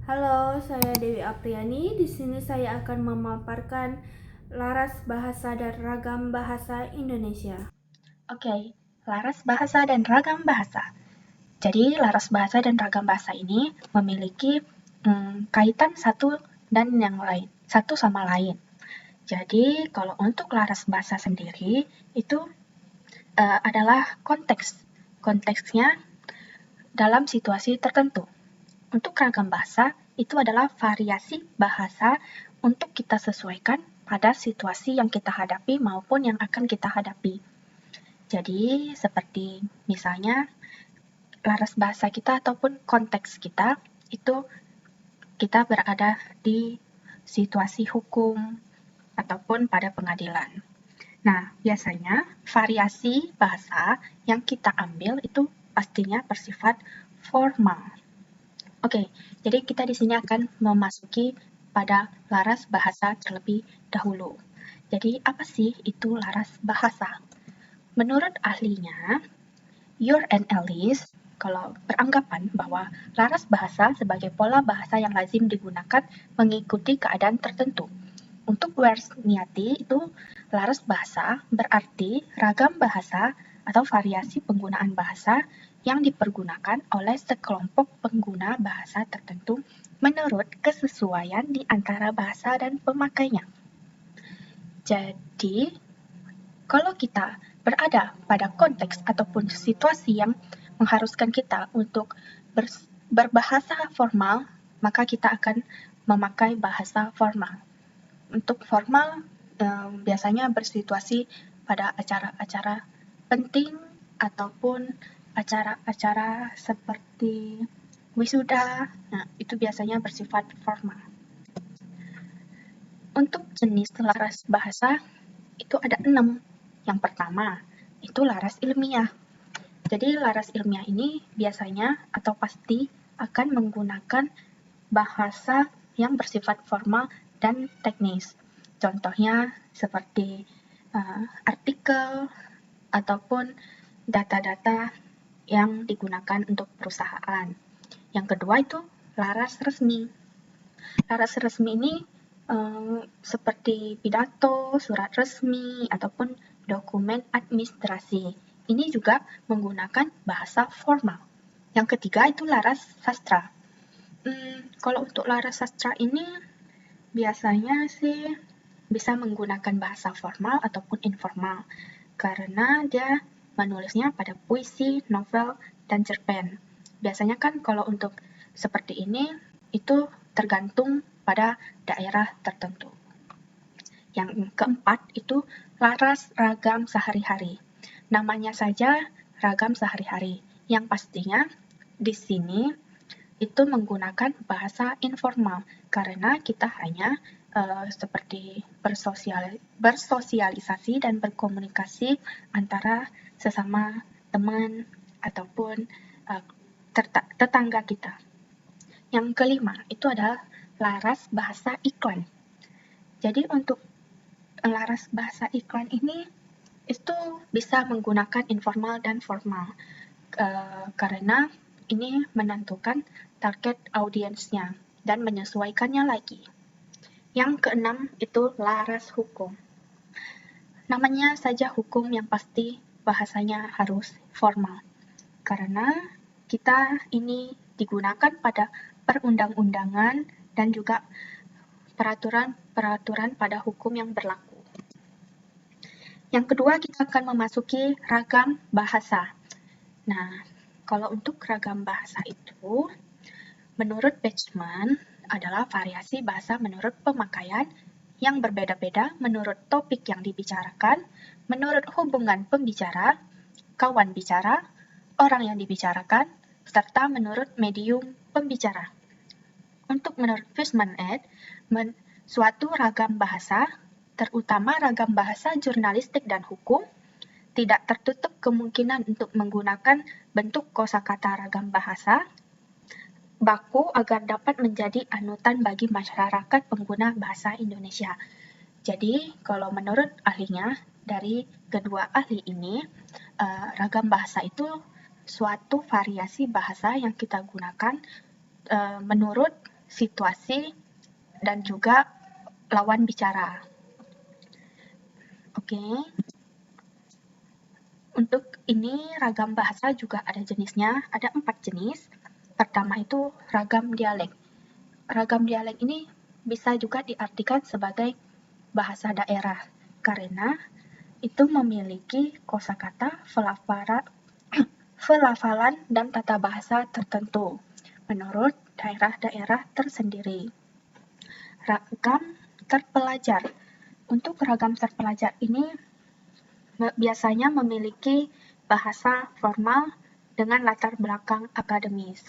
Halo, saya Dewi Apriani. Di sini saya akan memaparkan laras bahasa dan ragam bahasa Indonesia. Oke, laras bahasa dan ragam bahasa. Jadi, laras bahasa dan ragam bahasa ini memiliki kaitan satu sama lain. Jadi, kalau untuk laras bahasa sendiri, itu adalah konteks. Konteksnya dalam situasi tertentu. Untuk ragam bahasa, itu adalah variasi bahasa untuk kita sesuaikan pada situasi yang kita hadapi maupun yang akan kita hadapi. Jadi, seperti misalnya laras bahasa kita ataupun konteks kita itu kita berada di situasi hukum ataupun pada pengadilan. Nah, biasanya variasi bahasa yang kita ambil itu pastinya bersifat formal. Oke, jadi kita di sini akan memasuki pada laras bahasa terlebih dahulu. Jadi, apa sih itu laras bahasa? Menurut ahlinya, Ure and Ellis kalau beranggapan bahwa laras bahasa sebagai pola bahasa yang lazim digunakan mengikuti keadaan tertentu. Untuk Wiersmiati itu laras bahasa berarti ragam bahasa atau variasi penggunaan bahasa yang dipergunakan oleh sekelompok pengguna bahasa tertentu menurut kesesuaian di antara bahasa dan pemakainya. Jadi, kalau kita berada pada konteks ataupun situasi yang mengharuskan kita untuk berbahasa formal, maka kita akan memakai bahasa formal. Untuk formal, biasanya bersituasi pada acara-acara penting ataupun acara-acara seperti wisuda, nah itu biasanya bersifat formal. Untuk jenis laras bahasa, itu ada 6. Yang pertama, itu laras ilmiah. Jadi laras ilmiah ini biasanya atau pasti akan menggunakan bahasa yang bersifat formal dan teknis. Contohnya seperti artikel ataupun data-data yang digunakan untuk perusahaan. Yang kedua itu laras resmi. Laras resmi ini seperti pidato, surat resmi, ataupun dokumen administrasi. Ini juga menggunakan bahasa formal. Yang ketiga itu laras sastra. Kalau untuk laras sastra ini biasanya sih bisa menggunakan bahasa formal ataupun informal karena dia menulisnya pada puisi, novel, dan cerpen. Biasanya kan kalau untuk seperti ini itu tergantung pada daerah tertentu. Yang keempat itu laras ragam sehari-hari. Namanya saja ragam sehari-hari. Yang pastinya di sini itu menggunakan bahasa informal karena kita hanya seperti bersosialisasi dan berkomunikasi antara sesama teman ataupun tetangga kita. Yang kelima itu adalah laras bahasa iklan. Jadi untuk laras bahasa iklan ini itu bisa menggunakan informal dan formal karena ini menentukan target audiensnya dan menyesuaikannya lagi. Yang keenam itu laras hukum. Namanya saja hukum yang pasti bahasanya harus formal. Karena kita ini digunakan pada perundang-undangan dan juga peraturan pada hukum yang berlaku. Yang kedua kita akan memasuki ragam bahasa. Nah, kalau untuk ragam bahasa itu, menurut Batchman, adalah variasi bahasa menurut pemakaian yang berbeda-beda menurut topik yang dibicarakan, menurut hubungan pembicara, kawan bicara, orang yang dibicarakan, serta menurut medium pembicara. Untuk menurut Fishman ed., suatu ragam bahasa, terutama ragam bahasa jurnalistik dan hukum, tidak tertutup kemungkinan untuk menggunakan bentuk kosakata ragam bahasa baku agar dapat menjadi anutan bagi masyarakat pengguna bahasa Indonesia. Jadi, kalau menurut ahlinya, dari kedua ahli ini, ragam bahasa itu suatu variasi bahasa yang kita gunakan menurut situasi, dan juga lawan bicara. Oke. Untuk ini ragam bahasa juga ada jenisnya, ada 4 jenis. Pertama itu ragam dialek. Ragam dialek ini bisa juga diartikan sebagai bahasa daerah karena itu memiliki kosakata, pelafalan, dan tata bahasa tertentu menurut daerah-daerah tersendiri. Ragam terpelajar. Untuk ragam terpelajar ini biasanya memiliki bahasa formal dengan latar belakang akademis.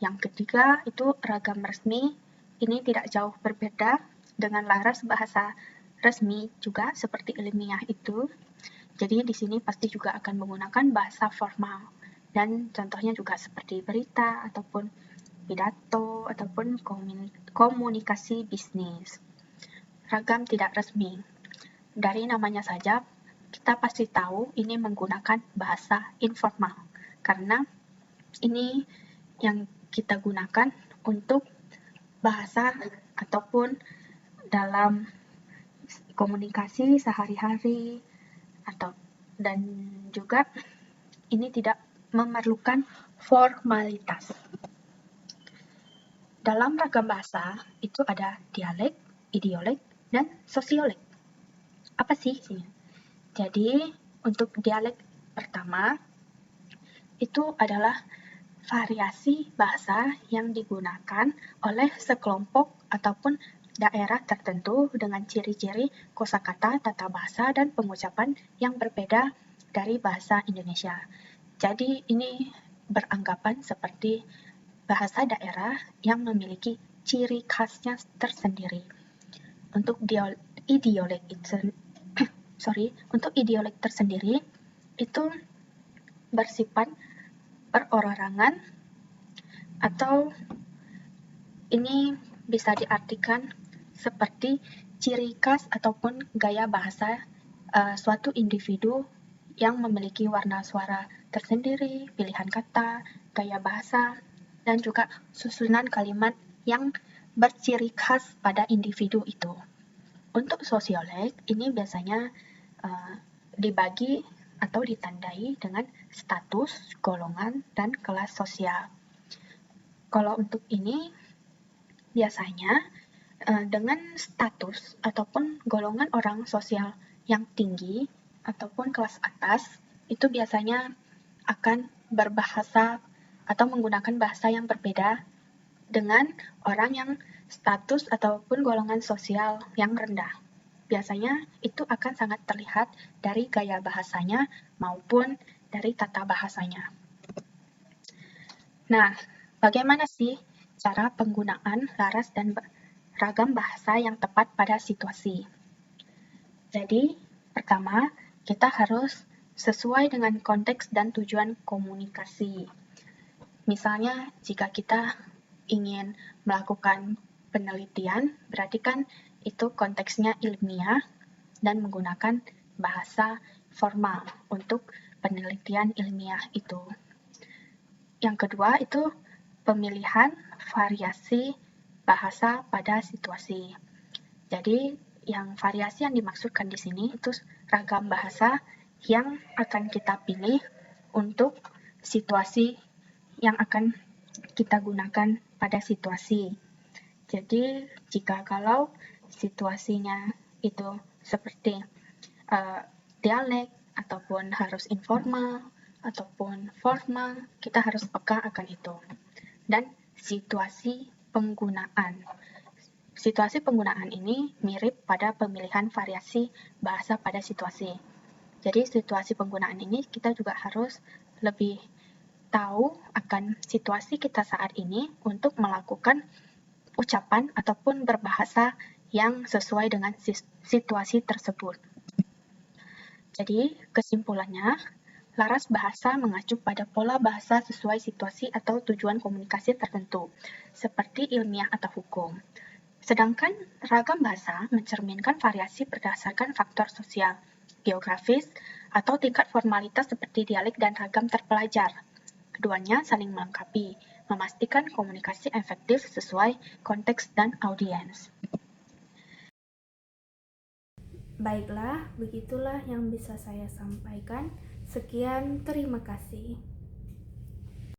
Yang ketiga itu ragam resmi, ini tidak jauh berbeda dengan laras bahasa resmi juga seperti ilmiah itu. Jadi di sini pasti juga akan menggunakan bahasa formal dan contohnya juga seperti berita ataupun pidato ataupun komunikasi bisnis. Ragam tidak resmi. Dari namanya saja kita pasti tahu ini menggunakan bahasa informal karena ini yang kita gunakan untuk bahasa ataupun dalam komunikasi sehari-hari dan juga ini tidak memerlukan formalitas. Dalam ragam bahasa itu ada dialek, idiolek, dan sosiolek. Apa sih isinya? Jadi, untuk dialek pertama, itu adalah variasi bahasa yang digunakan oleh sekelompok ataupun daerah tertentu dengan ciri-ciri kosakata, tata bahasa, dan pengucapan yang berbeda dari bahasa Indonesia. Jadi, ini beranggapan seperti bahasa daerah yang memiliki ciri khasnya tersendiri. Untuk untuk idiolek tersendiri itu bersifat perorangan atau ini bisa diartikan seperti ciri khas ataupun gaya bahasa suatu individu yang memiliki warna suara tersendiri, pilihan kata, gaya bahasa, dan juga susunan kalimat yang berciri khas pada individu itu. Untuk sosiolek ini biasanya dibagi atau ditandai dengan status, golongan, dan kelas sosial. Kalau untuk ini biasanya dengan status ataupun golongan orang sosial yang tinggi ataupun kelas atas itu biasanya akan berbahasa atau menggunakan bahasa yang berbeda dengan orang yang status ataupun golongan sosial yang rendah. Biasanya itu akan sangat terlihat dari gaya bahasanya maupun dari tata bahasanya. Nah, bagaimana sih cara penggunaan laras dan ragam bahasa yang tepat pada situasi? Jadi, pertama, kita harus sesuai dengan konteks dan tujuan komunikasi. Misalnya, jika kita ingin melakukan penelitian, berarti kan itu konteksnya ilmiah dan menggunakan bahasa formal untuk penelitian ilmiah itu. Yang kedua itu pemilihan variasi bahasa pada situasi. Jadi yang variasi yang dimaksudkan di sini itu ragam bahasa yang akan kita pilih untuk situasi yang akan kita gunakan pada situasi. Jadi jika kalau situasinya itu seperti dialek ataupun harus informal ataupun formal, kita harus peka akan itu. Dan situasi penggunaan. Situasi penggunaan ini mirip pada pemilihan variasi bahasa pada situasi. Jadi situasi penggunaan ini kita juga harus lebih tahu akan situasi kita saat ini untuk melakukan ucapan ataupun berbahasa yang sesuai dengan situasi tersebut. Jadi, kesimpulannya, laras bahasa mengacu pada pola bahasa sesuai situasi atau tujuan komunikasi tertentu, seperti ilmiah atau hukum. Sedangkan ragam bahasa mencerminkan variasi berdasarkan faktor sosial, geografis, atau tingkat formalitas seperti dialek dan ragam terpelajar. Keduanya saling melengkapi, memastikan komunikasi efektif sesuai konteks dan audiens. Baiklah, begitulah yang bisa saya sampaikan. Sekian, terima kasih.